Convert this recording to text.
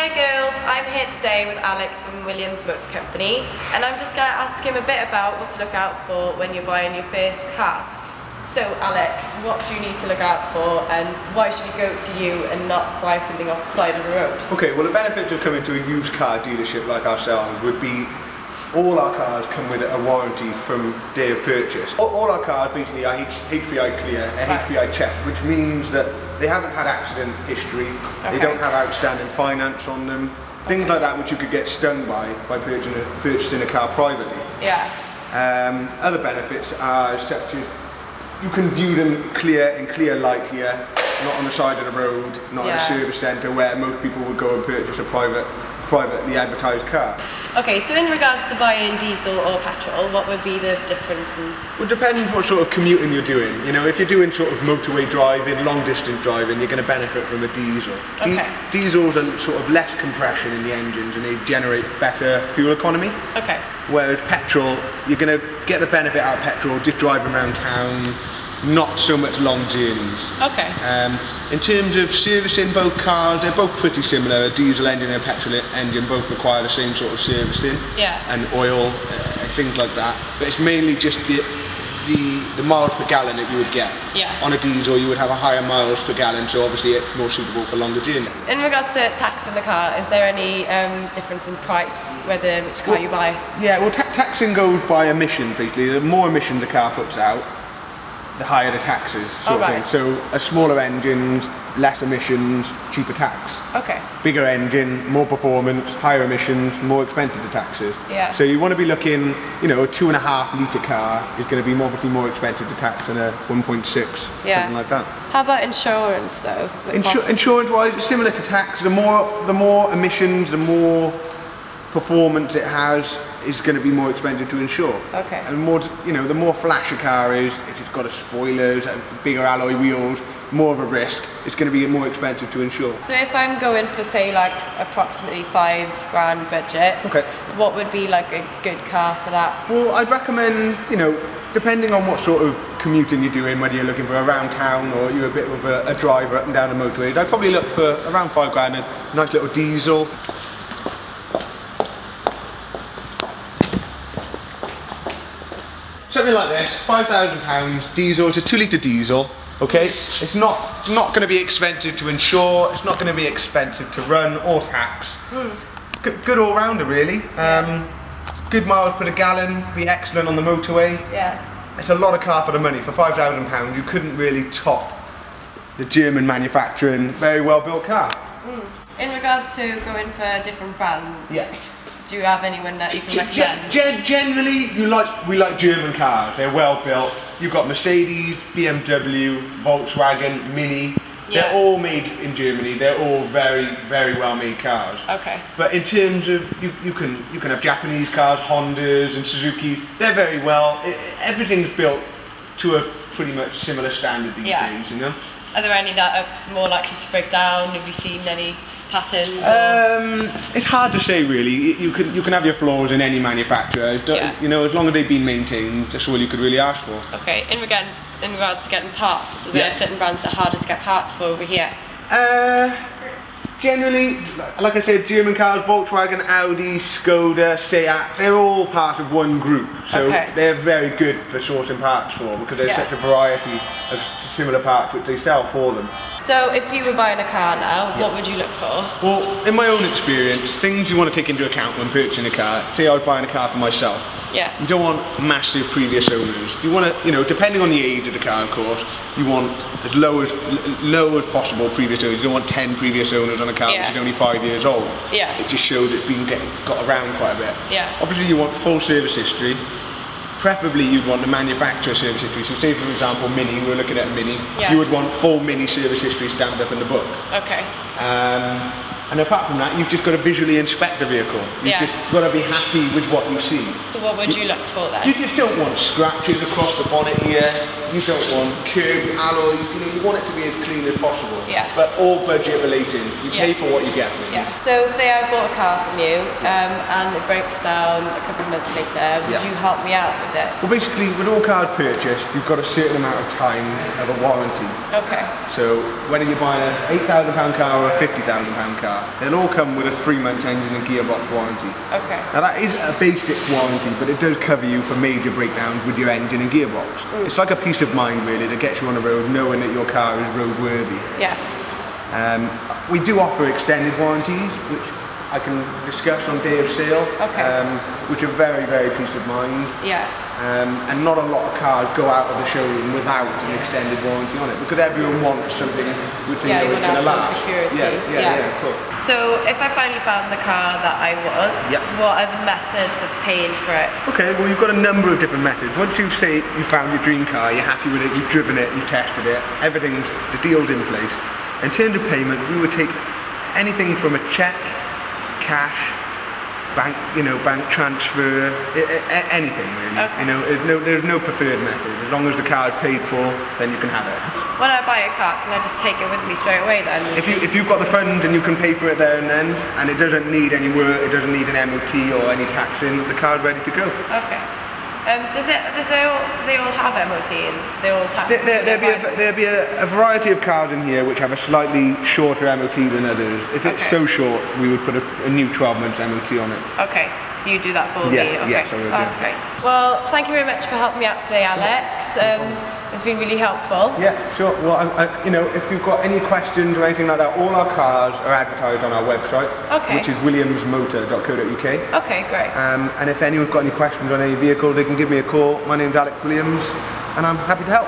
Hiya girls, I'm here today with Alex from Williams Motor Company and I'm just going to ask him a bit about what to look out for when you're buying your first car. So Alex, what do you need to look out for and why should you go to you and not buy something off the side of the road? Okay, well the benefit of coming to a used car dealership like ourselves would be all our cars come with a warranty from day of purchase. All our cars basically are HPI clear, HPI checked, which means that they haven't had accident history, they don't have outstanding finance on them, things like that which you could get stung by purchasing a car privately. Yeah. Other benefits are such as you can view them in clear light here, not on the side of the road, not in a service centre where most people would go and purchase a privately advertised car. Okay, so in regards to buying diesel or petrol, what would be the difference? Well, it depends what sort of commuting you're doing. You know, if you're doing sort of motorway driving, long distance driving, you're going to benefit from a diesel. Diesels are sort of less compression in the engines and they generate better fuel economy. Okay. Whereas petrol, you're going to get the benefit out of petrol just driving around town, not so much long journeys. Okay. In terms of servicing both cars, they're both pretty similar. A diesel engine and a petrol engine both require the same sort of servicing and oil, things like that. But it's mainly just the miles per gallon that you would get. On a diesel you would have a higher miles per gallon, so obviously it's more suitable for longer journeys. In regards to tax in the car, is there any difference in price whether which car you buy? Yeah, well taxing goes by emissions basically. The more emissions a car puts out, the higher the taxes, sort of thing. So a smaller engines, less emissions, cheaper tax. Okay. Bigger engine, more performance, higher emissions, more expensive the taxes. Yeah. So you want to be looking, you know, a 2.5 litre car is going to be obviously more expensive to tax than a 1.6, something like that. How about insurance though? Insurance-wise, it's similar to tax. The more emissions, the more performance it has, is going to be more expensive to insure. Okay. And more, you know, the more flash a car is, if it's got a spoilers, bigger alloy wheels, more of a risk, it's going to be more expensive to insure. So if I'm going for say like approximately £5 grand budget, what would be like a good car for that? Well, I'd recommend, you know, depending on what sort of commuting you're doing, whether you're looking for around town or you're a bit of a driver up and down the motorway, I'd probably look for around £5 grand, a nice little diesel. Something like this, £5,000 diesel, it's a 2 litre diesel, okay? It's not going to be expensive to insure, it's not going to be expensive to run or tax. Good all-rounder really. Good miles per gallon, be excellent on the motorway. Yeah. It's a lot of car for the money. For £5,000 you couldn't really top the German manufacturing, very well built car. In regards to going for different brands, do you have anyone that you can recommend? Generally, we like German cars. They're well built. You've got Mercedes, BMW, Volkswagen, Mini. They're all made in Germany. They're all very, very well made cars. Okay. But in terms of you can have Japanese cars, Hondas and Suzukis. They're very well. Everything's built to a pretty much similar standard these days. You know. Are there any that are more likely to break down? Have you seen any patterns? It's hard to say really. You can have your flaws in any manufacturer. You know, as long as they've been maintained, that's all you could really ask for. Okay. In regards to getting parts, are there certain brands that are harder to get parts for over here? Generally, like I said, German cars, Volkswagen, Audi, Skoda, Seat, they're all part of one group. So they're very good for sourcing parts for, because there's such a variety of similar parts which they sell for them. So if you were buying a car now, what would you look for? Well, in my own experience, things you want to take into account when purchasing a car, say I was buying a car for myself. You don't want massive previous owners. You want to, you know, depending on the age of the car, of course, you want as low as possible previous owners. You don't want 10 previous owners on a car which is only 5 years old. It just shows it's been got around quite a bit. Obviously you want full service history. Preferably you'd want the manufacturer service history. So say for example Mini, we're looking at a Mini, you would want full Mini service history stamped up in the book. Okay. And apart from that, you've just got to visually inspect the vehicle. You've just got to be happy with what you see. So what would you look for then? You just don't want scratches across the bonnet here. You don't want curved alloys. You know, you want it to be as clean as possible. But all budget related. You pay for what you get. Really. So say I bought a car from you and it breaks down a couple of months later. Would you help me out with it? Well, basically, with all cars purchased, you've got a certain amount of time of a warranty. Okay. So whether you're buying an £8,000 car or a £50,000 car, they'll all come with a 3-month engine and gearbox warranty. Okay. Now that is a basic warranty, but it does cover you for major breakdowns with your engine and gearbox. It's like a peace of mind really that gets you on the road knowing that your car is roadworthy. Yeah. We do offer extended warranties, which I can discuss on day of sale, which are very, very peace of mind. Yeah. And not a lot of cars go out of the showroom without an extended warranty on it, because everyone wants something which they know is going to last. Security. Yeah, cool. So if I finally found the car that I want, what are the methods of paying for it? Okay, well you've got a number of different methods. Once you say you found your dream car, you're happy with it, you've driven it, you've tested it, everything's, the deal's in place. In terms of payment, we would take anything from a cheque, cash, bank, bank transfer, anything really. Okay. There's no preferred method. As long as the car is paid for, then you can have it. When I buy a car, can I just take it with me straight away then? If you've got the funds and you can pay for it there and then, and it doesn't need any work, it doesn't need an MOT or any tax in, the car's ready to go. Okay. Do they all have MOT and they all tax? There'll be a variety of cars in here which have a slightly shorter MOT than others. If it's so short, we would put a new 12-month MOT on it. Okay, so you do that for me? Okay. Yes, I will. That's great. Well, thank you very much for helping me out today, Alex. It's been really helpful. Yeah, sure. Well, if you've got any questions or anything like that, all our cars are advertised on our website, which is williamsmotor.co.uk. Okay, great. And if anyone's got any questions on any vehicle, they can give me a call. My name's Alex Williams, and I'm happy to help.